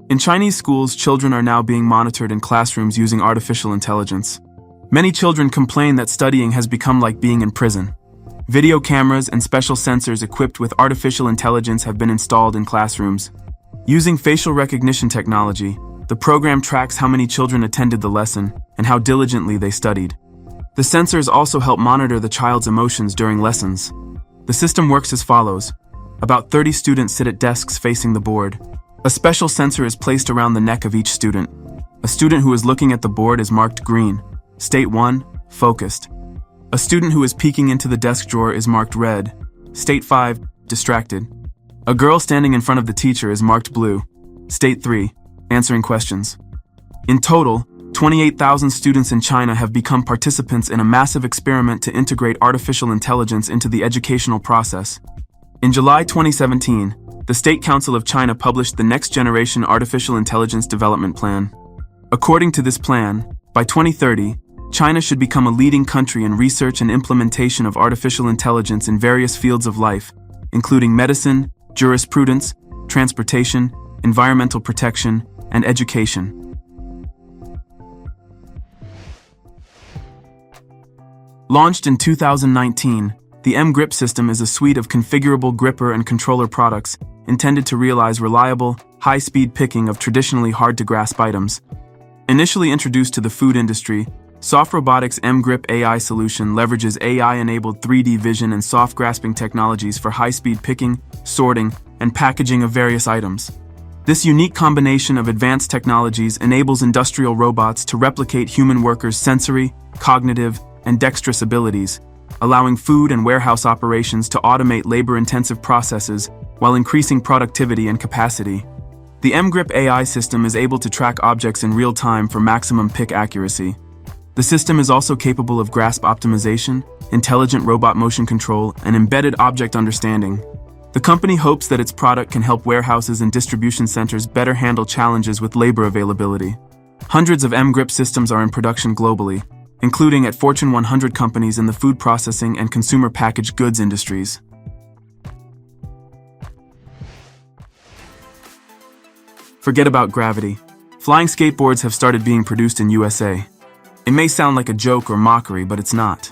In Chinese schools, children are now being monitored in classrooms using artificial intelligence. Many children complain that studying has become like being in prison. Video cameras and special sensors equipped with artificial intelligence have been installed in classrooms. Using facial recognition technology, the program tracks how many children attended the lesson and how diligently they studied. The sensors also help monitor the child's emotions during lessons. The system works as follows. About 30 students sit at desks facing the board. A special sensor is placed around the neck of each student. A student who is looking at the board is marked green. State 1, focused. A student who is peeking into the desk drawer is marked red. State 5, distracted. A girl standing in front of the teacher is marked blue. State 3, answering questions. In total, 28,000 students in China have become participants in a massive experiment to integrate artificial intelligence into the educational process. In July 2017, the State Council of China published the Next Generation Artificial Intelligence Development Plan. According to this plan, by 2030, China should become a leading country in research and implementation of artificial intelligence in various fields of life, including medicine, jurisprudence, transportation, environmental protection, and education. Launched in 2019, the M-Grip system is a suite of configurable gripper and controller products intended to realize reliable, high-speed picking of traditionally hard-to-grasp items. Initially introduced to the food industry, Soft Robotics' M-Grip AI solution leverages AI-enabled 3D vision and soft grasping technologies for high-speed picking, sorting, and packaging of various items. This unique combination of advanced technologies enables industrial robots to replicate human workers' sensory, cognitive, and dexterous abilities, allowing food and warehouse operations to automate labor-intensive processes while increasing productivity and capacity. The M-Grip AI system is able to track objects in real time for maximum pick accuracy. The system is also capable of grasp optimization, intelligent robot motion control, and embedded object understanding. The company hopes that its product can help warehouses and distribution centers better handle challenges with labor availability. Hundreds of M-Grip systems are in production globally, including at Fortune 100 companies in the food processing and consumer packaged goods industries. Forget about gravity. Flying skateboards have started being produced in USA. It may sound like a joke or mockery, but it's not.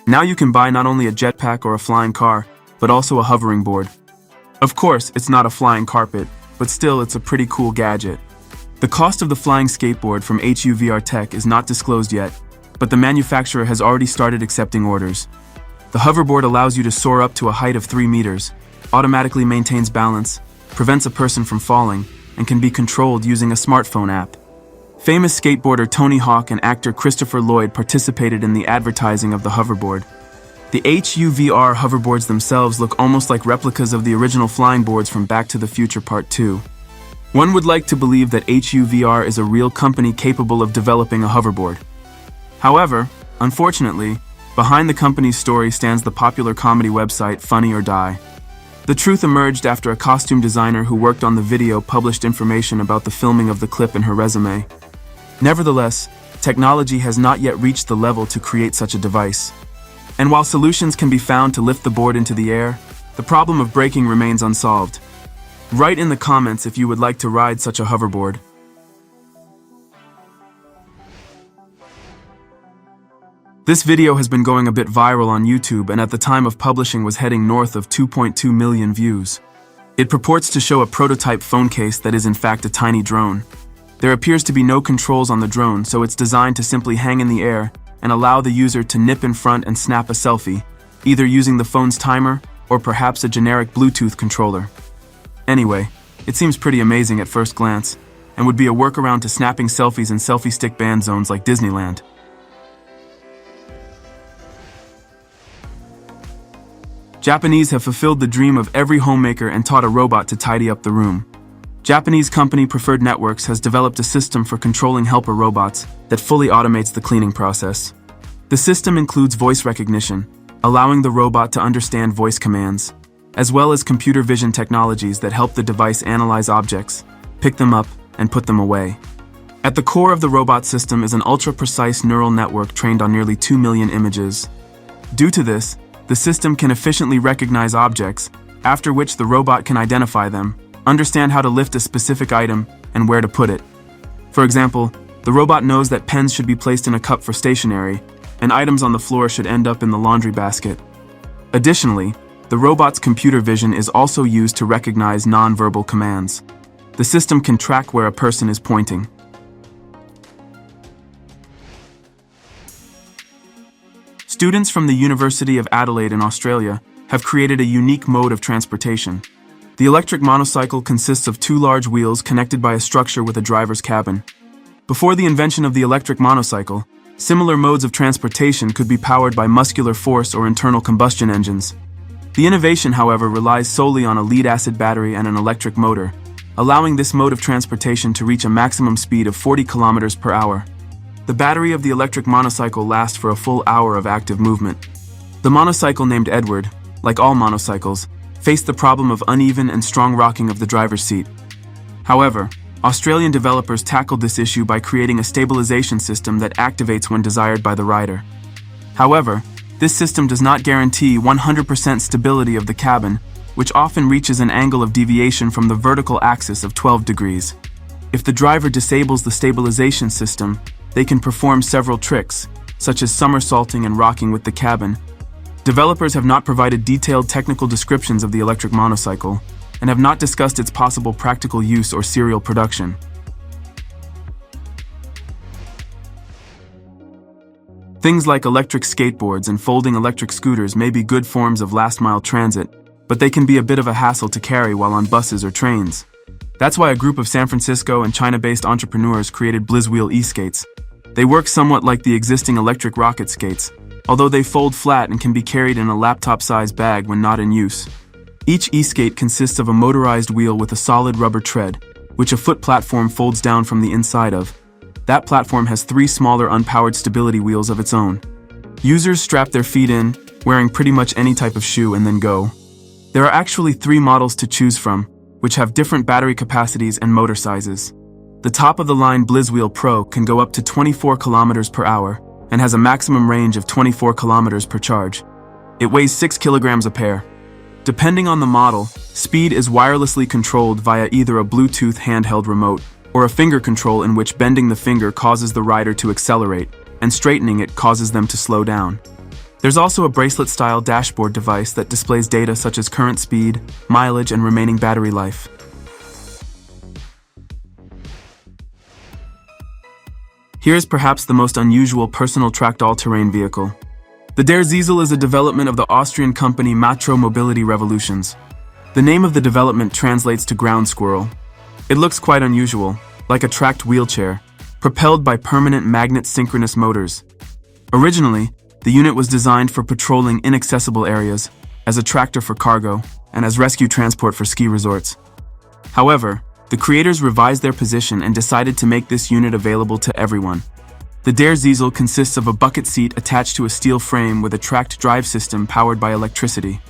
Now you can buy not only a jetpack or a flying car, but also a hovering board. Of course, it's not a flying carpet, but still it's a pretty cool gadget. The cost of the flying skateboard from HUVR Tech is not disclosed yet, but the manufacturer has already started accepting orders. The hoverboard allows you to soar up to a height of 3 meters, automatically maintains balance, prevents a person from falling, and can be controlled using a smartphone app. Famous skateboarder Tony Hawk and actor Christopher Lloyd participated in the advertising of the hoverboard. The HUVR hoverboards themselves look almost like replicas of the original flying boards from Back to the Future Part 2. One would like to believe that HUVR is a real company capable of developing a hoverboard. However, unfortunately, behind the company's story stands the popular comedy website Funny or Die. The truth emerged after a costume designer who worked on the video published information about the filming of the clip in her resume. Nevertheless, technology has not yet reached the level to create such a device. And while solutions can be found to lift the board into the air, the problem of braking remains unsolved. Write in the comments if you would like to ride such a hoverboard. This video has been going a bit viral on YouTube and at the time of publishing was heading north of 2.2 million views. It purports to show a prototype phone case that is in fact a tiny drone. There appears to be no controls on the drone, so it's designed to simply hang in the air and allow the user to nip in front and snap a selfie, either using the phone's timer or perhaps a generic Bluetooth controller. Anyway, it seems pretty amazing at first glance, and would be a workaround to snapping selfies in selfie stick ban zones like Disneyland. Japanese have fulfilled the dream of every homemaker and taught a robot to tidy up the room. Japanese company Preferred Networks has developed a system for controlling helper robots that fully automates the cleaning process. The system includes voice recognition, allowing the robot to understand voice commands, as well as computer vision technologies that help the device analyze objects, pick them up, and put them away. At the core of the robot system is an ultra-precise neural network trained on nearly 2 million images. Due to this, the system can efficiently recognize objects, after which the robot can identify them, understand how to lift a specific item, and where to put it. For example, the robot knows that pens should be placed in a cup for stationery, and items on the floor should end up in the laundry basket. Additionally, the robot's computer vision is also used to recognize non-verbal commands. The system can track where a person is pointing. Students from the University of Adelaide in Australia have created a unique mode of transportation. The electric monocycle consists of two large wheels connected by a structure with a driver's cabin. Before the invention of the electric monocycle, similar modes of transportation could be powered by muscular force or internal combustion engines. The innovation, however, relies solely on a lead-acid battery and an electric motor, allowing this mode of transportation to reach a maximum speed of 40 kilometers per hour. The battery of the electric monocycle lasts for a full hour of active movement. The monocycle, named Edward, like all monocycles, faced the problem of uneven and strong rocking of the driver's seat. However, Australian developers tackled this issue by creating a stabilization system that activates when desired by the rider. However, this system does not guarantee 100% stability of the cabin, which often reaches an angle of deviation from the vertical axis of 12 degrees. If the driver disables the stabilization system, they can perform several tricks, such as somersaulting and rocking with the cabin. Developers have not provided detailed technical descriptions of the electric monocycle and have not discussed its possible practical use or serial production. Things like electric skateboards and folding electric scooters may be good forms of last-mile transit, but they can be a bit of a hassle to carry while on buses or trains. That's why a group of San Francisco and China-based entrepreneurs created Blizzwheel e-skates. They work somewhat like the existing electric rocket skates, although they fold flat and can be carried in a laptop-sized bag when not in use. Each e-skate consists of a motorized wheel with a solid rubber tread, which a foot platform folds down from the inside of. That platform has 3 smaller unpowered stability wheels of its own. Users strap their feet in, wearing pretty much any type of shoe, and then go. There are actually 3 models to choose from, which have different battery capacities and motor sizes. The top-of-the-line Blizzwheel Pro can go up to 24 kilometers per hour and has a maximum range of 24 kilometers per charge. It weighs 6 kilograms a pair. Depending on the model, speed is wirelessly controlled via either a Bluetooth handheld remote or a finger control, in which bending the finger causes the rider to accelerate and straightening it causes them to slow down. There's also a bracelet-style dashboard device that displays data such as current speed, mileage, and remaining battery life. Here is perhaps the most unusual personal tracked all-terrain vehicle. The Der Ziesel is a development of the Austrian company Matro Mobility Revolutions. The name of the development translates to ground squirrel. It looks quite unusual, like a tracked wheelchair, propelled by permanent magnet synchronous motors. Originally, the unit was designed for patrolling inaccessible areas, as a tractor for cargo, and as rescue transport for ski resorts. However, the creators revised their position and decided to make this unit available to everyone. The Der Ziesel consists of a bucket seat attached to a steel frame with a tracked drive system powered by electricity.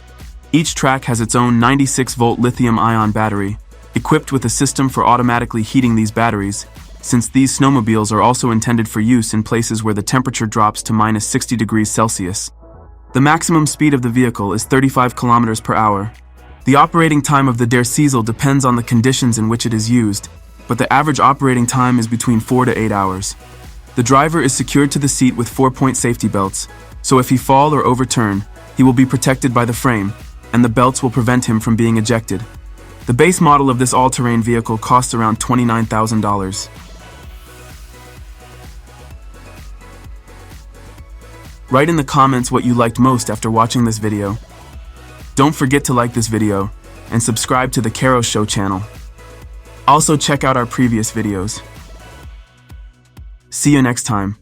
Each track has its own 96-volt lithium-ion battery, equipped with a system for automatically heating these batteries, since these snowmobiles are also intended for use in places where the temperature drops to minus 60 degrees Celsius. The maximum speed of the vehicle is 35 kilometers per hour. The operating time of the Der Ziesel depends on the conditions in which it is used, but the average operating time is between 4 to 8 hours. The driver is secured to the seat with 4-point safety belts, so if he fall or overturn, he will be protected by the frame, and the belts will prevent him from being ejected. The base model of this all-terrain vehicle costs around $29,000. Write in the comments what you liked most after watching this video. Don't forget to like this video and subscribe to the Karo Show channel. Also check out our previous videos. See you next time.